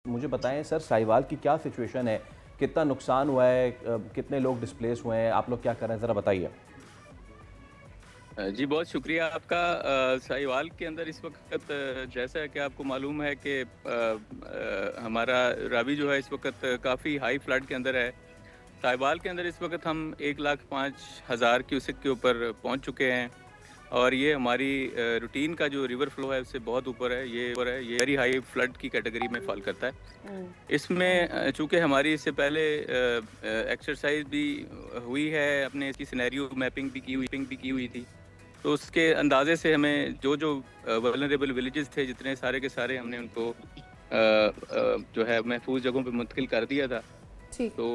मुझे बताएं सर, साहिवाल की क्या सिचुएशन है, कितना नुकसान हुआ है, कितने लोग डिस्प्लेस हुए हैं, आप लोग क्या कर रहे हैं, ज़रा बताइए। जी बहुत शुक्रिया आपका। साहिवाल के अंदर इस वक्त जैसा कि आपको मालूम है कि हमारा रावी जो है इस वक्त काफ़ी हाई फ्लड के अंदर है। साहिवाल के अंदर इस वक्त हम 1,05,000 क्यूसेक के ऊपर पहुंच चुके हैं और ये हमारी रूटीन का जो रिवर फ्लो है उससे बहुत ऊपर है। ये वेरी हाई फ्लड की कैटेगरी में फॉल करता है। इसमें चूँकि हमारी इससे पहले एक्सरसाइज भी हुई है, अपने इसकी सिनेरियो मैपिंग भी की हुई थी, तो उसके अंदाजे से हमें जो वल्नरेबल विलेजेस थे जितने सारे के सारे हमने उनको जो है महफूज जगहों पे मुंतकिल कर दिया था। तो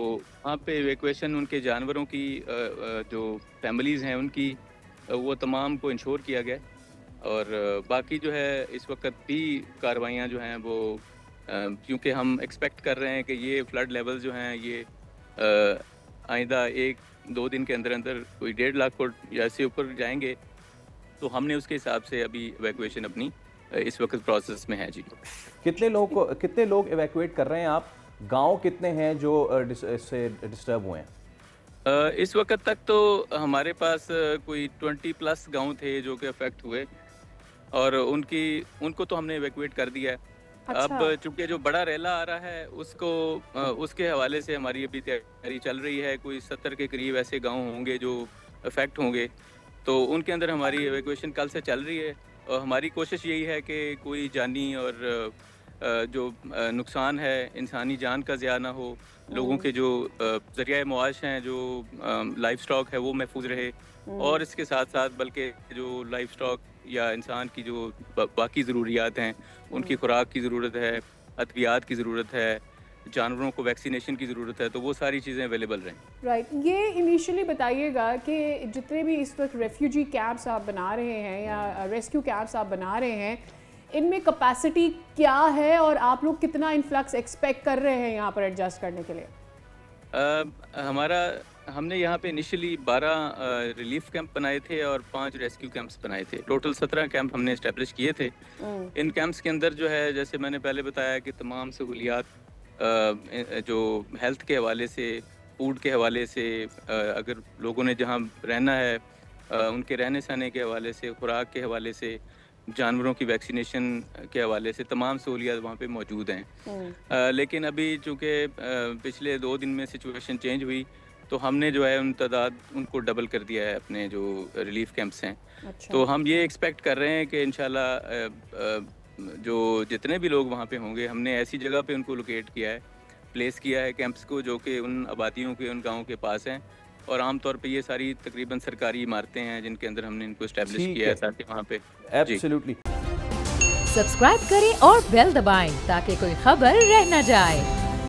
वहाँ पे इवैक्यूएशन उनके जानवरों की जो फैमिलीज़ हैं उनकी वो तमाम को इंश्योर किया गया और बाकी जो है इस वक्त भी कार्रवाइयाँ जो हैं वो क्योंकि हम एक्सपेक्ट कर रहे हैं कि ये फ्लड लेवल जो हैं ये आइंदा 1-2 दिन के अंदर अंदर कोई 1.5 लाख फुट या इससे ऊपर जाएंगे, तो हमने उसके हिसाब से अभी इवैक्यूएशन अपनी इस वक्त प्रोसेस में है। जी कितने लोग इवैक्यूएट कर रहे हैं आप? गांव कितने हैं जो इससे डिस्टर्ब हुए हैं? इस वक्त तक तो हमारे पास कोई 20+ गांव थे जो कि अफेक्ट हुए और उनको तो हमने इवैक्यूएट कर दिया है। अच्छा। अब चूंकि जो बड़ा रेला आ रहा है उसके हवाले से हमारी अभी तैयारी चल रही है। कोई 70 के करीब ऐसे गांव होंगे जो अफेक्ट होंगे, तो उनके अंदर हमारी इवैक्यूएशन कल से चल रही है और हमारी कोशिश यही है कि कोई जानी और जो नुकसान है इंसानी जान का ज़िया ना हो, लोगों के जो ज़रिया मुआश हैं, जो लाइफ स्टॉक है वो महफूज रहे और इसके साथ साथ बल्कि जो लाइफ स्टॉक या इंसान की जो बाकी ज़रूरियात हैं, उनकी खुराक की ज़रूरत है, अद्वियात की ज़रूरत है, जानवरों को वैक्सीनेशन की ज़रूरत है, तो वो सारी चीज़ें अवेलेबल रहें। राइट। ये इनिशियली बताइएगा कि जितने भी इस वक्त रेफ्यूजी कैंप्स आप बना रहे हैं या रेस्क्यू कैंप्स आप बना रहे हैं, इनमें कैपेसिटी क्या है और आप लोग कितना इन्फ्लक्स एक्सपेक्ट कर रहे हैं यहाँ पर एडजस्ट करने के लिए? हमने यहाँ पे इनिशियली 12 रिलीफ कैंप बनाए थे और 5 रेस्क्यू कैंप्स बनाए थे। टोटल 17 कैंप हमने इस्टेब्लिश किए थे। इन कैंप्स के अंदर जो है, जैसे मैंने पहले बताया कि तमाम सहूलियात जो हेल्थ के हवाले से, फूड के हवाले से, अगर लोगों ने जहाँ रहना है उनके रहने सहने के हवाले से, खुराक के हवाले से, जानवरों की वैक्सीनेशन के हवाले से तमाम सहूलियात वहाँ पे मौजूद हैं। लेकिन अभी चूँकि पिछले 2 दिन में सिचुएशन चेंज हुई, तो हमने जो है उनको डबल कर दिया है अपने जो रिलीफ कैंप्स हैं। अच्छा। तो हम ये एक्सपेक्ट कर रहे हैं कि इंशाल्लाह जो जितने भी लोग वहाँ पे होंगे, हमने ऐसी जगह पे उनको लोकेट किया है, प्लेस किया है कैंप्स को, जो कि उन आबादियों के, उन गाँव के पास हैं और आमतौर पे ये सारी तकरीबन सरकारी इमारतें हैं जिनके अंदर हमने इनको एस्टेब्लिश किया है ताकि वहाँ पे। एब्सोल्युटली। सब्सक्राइब करें और बेल दबाएं ताकि कोई खबर रह न जाए।